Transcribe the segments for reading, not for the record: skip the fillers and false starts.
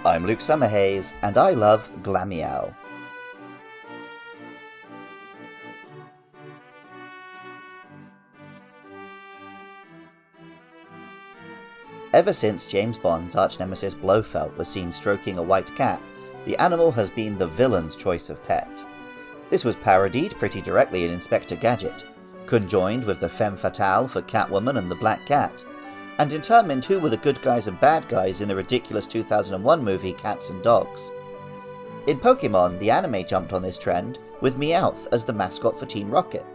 I'm Luke Summerhays, and I love Glameow. Ever since James Bond's arch-nemesis Blofeld was seen stroking a white cat, the animal has been the villain's choice of pet. This was parodied pretty directly in Inspector Gadget, conjoined with the femme fatale for Catwoman and the Black Cat, and determined who were the good guys and bad guys in the ridiculous 2001 movie Cats and Dogs. In Pokemon, the anime jumped on this trend, with Meowth as the mascot for Team Rocket.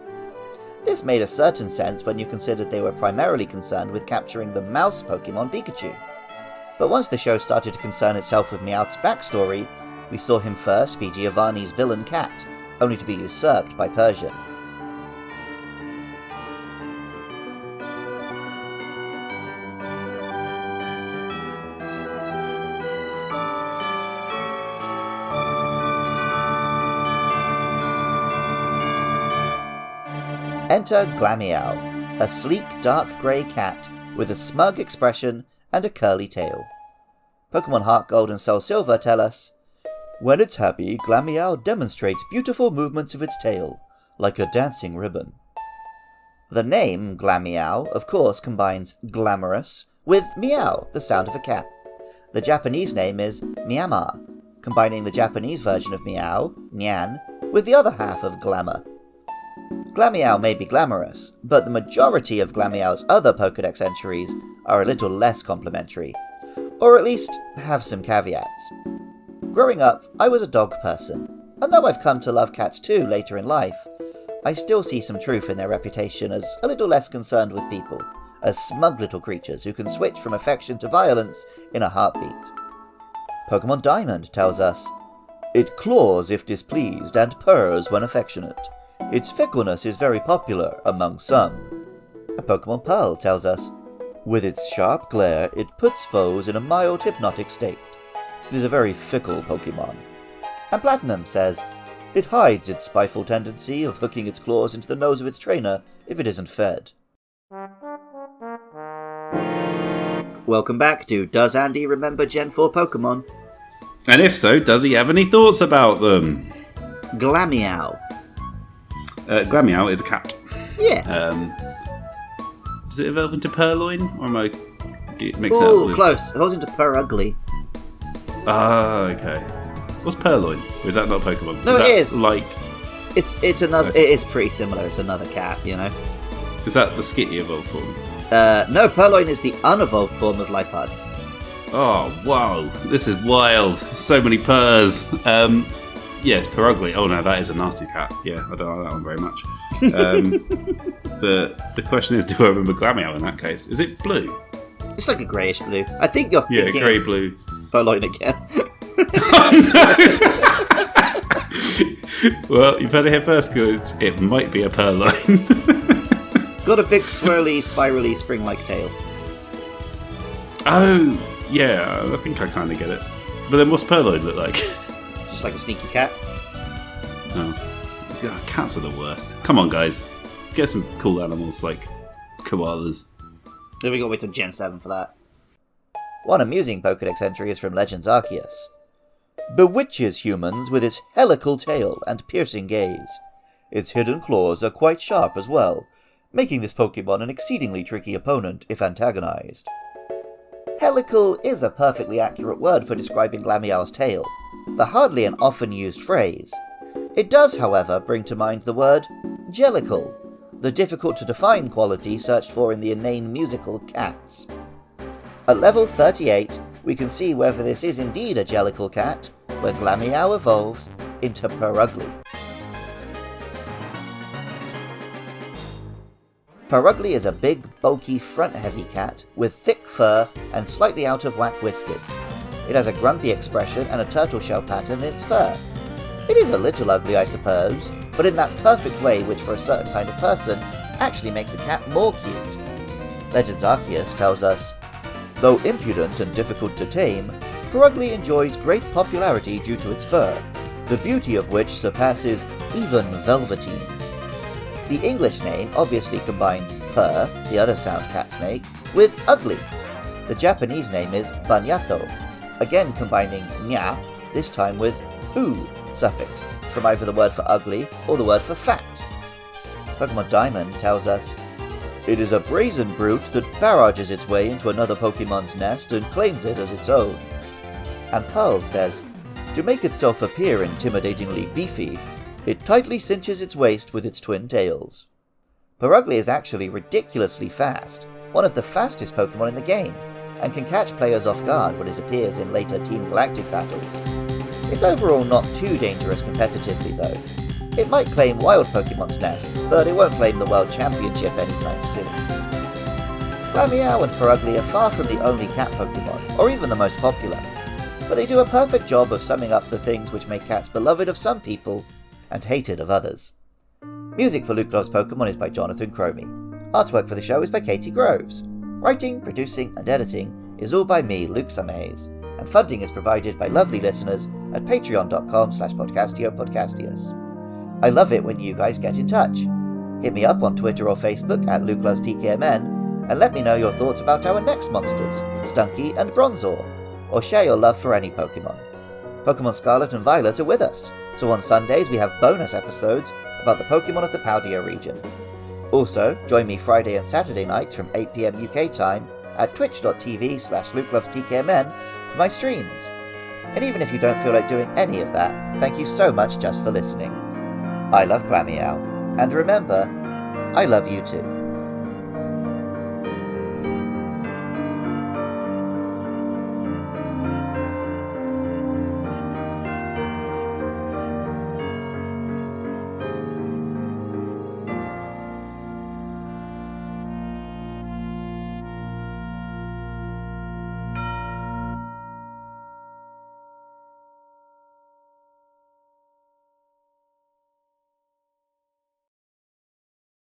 This made a certain sense when you considered they were primarily concerned with capturing the mouse Pokemon Pikachu. But once the show started to concern itself with Meowth's backstory, we saw him first be Giovanni's villain cat, only to be usurped by Persian. Enter Glameow, a sleek dark grey cat with a smug expression and a curly tail. Pokemon Heart Gold and Soul Silver tell us, when it's happy, Glameow demonstrates beautiful movements of its tail, like a dancing ribbon. The name Glameow, of course, combines glamorous with meow, the sound of a cat. The Japanese name is Myanmar, combining the Japanese version of meow, nyan, with the other half of glamour. Glameow may be glamorous, but the majority of Glameow's other Pokédex entries are a little less complimentary, or at least have some caveats. Growing up, I was a dog person, and though I've come to love cats too later in life, I still see some truth in their reputation as a little less concerned with people, as smug little creatures who can switch from affection to violence in a heartbeat. Pokemon Diamond tells us, it claws if displeased and purrs when affectionate. Its fickleness is very popular among some. A Pokemon Pearl tells us, with its sharp glare, it puts foes in a mild hypnotic state. It is a very fickle Pokemon. And Platinum says, it hides its spiteful tendency of hooking its claws into the nose of its trainer if it isn't fed. Welcome back to Does Andy Remember Gen 4 Pokemon? And if so, does he have any thoughts about them? Glameow. Glameow is a cat. Yeah. Does it evolve into Purloin? Or am I mixing it up Oh, with... close. It goes into Purugly. Ah, okay. What's Purloin? Or is that not a Pokemon? No, it is. Like... It's another. It is pretty similar. It's another cat, you know. Is that the Skitty evolved form? No, Purloin is the unevolved form of Lipard. Oh, wow. This is wild. So many purrs. Yes, Purugly. Oh no, that is a nasty cat. Yeah, I don't like that one very much. The question is, do I remember Glameow in that case? Is it blue? It's like a greyish blue. I think you're thinking grey of blue. Purloin again. Well, you've heard it here first, because it might be a Purloin. It's got a big, swirly, spirally, spring-like tail. Oh, yeah, I think I kind of get it. But then what's Purloin look like? Just like a sneaky cat. Oh. God, cats are the worst. Come on, guys. Get some cool animals like koalas. Then we got to wait till Gen 7 for that. One amusing Pokédex entry is from Legends Arceus. Bewitches humans with its helical tail and piercing gaze. Its hidden claws are quite sharp as well, making this Pokemon an exceedingly tricky opponent if antagonized. Helical is a perfectly accurate word for describing Glameow's tail, but hardly an often used phrase. It does, however, bring to mind the word jellicle, the difficult-to-define quality searched for in the inane musical Cats. At level 38, we can see whether this is indeed a jellicle cat, where Glameow evolves into Purugly. Purugly is a big, bulky, front-heavy cat with thick fur and slightly out-of-whack whiskers. It has a grumpy expression and a turtle shell pattern in its fur. It is a little ugly, I suppose, but in that perfect way which for a certain kind of person actually makes a cat more cute. Legends Arceus tells us, though impudent and difficult to tame, Purugly enjoys great popularity due to its fur, the beauty of which surpasses even velveteen. The English name obviously combines purr, the other sound cats make, with ugly. The Japanese name is Banyato, again combining nya, this time with u suffix, from either the word for ugly or the word for fat. Pokemon Diamond tells us, "It is a brazen brute that barrages its way into another Pokemon's nest and claims it as its own." And Pearl says, "To make itself appear intimidatingly beefy, it tightly cinches its waist with its twin tails." Purugly is actually ridiculously fast, one of the fastest Pokemon in the game, and can catch players off guard when it appears in later Team Galactic battles. It's overall not too dangerous competitively though. It might claim wild Pokemon's nests, but it won't claim the World Championship anytime soon. Glameow and Purugly are far from the only cat Pokemon, or even the most popular, but they do a perfect job of summing up the things which make cats beloved of some people and hated of others. Music for Luke Loves Pokemon is by Jonathan Cromie. Artwork for the show is by Katie Groves. Writing, producing, and editing is all by me, Luke Summerhays, and funding is provided by lovely listeners at patreon.com/podcastiopodcastius. I love it when you guys get in touch. Hit me up on Twitter or Facebook at LukeLovesPKMN and let me know your thoughts about our next monsters, Stunky and Bronzor, or share your love for any Pokemon. Pokemon Scarlet and Violet are with us, so on Sundays we have bonus episodes about the Pokemon of the Paldea region. Also, join me Friday and Saturday nights from 8 PM UK time at twitch.tv/LukeLovesPKMN for my streams. And even if you don't feel like doing any of that, thank you so much just for listening. I love Glameow, and remember, I love you too.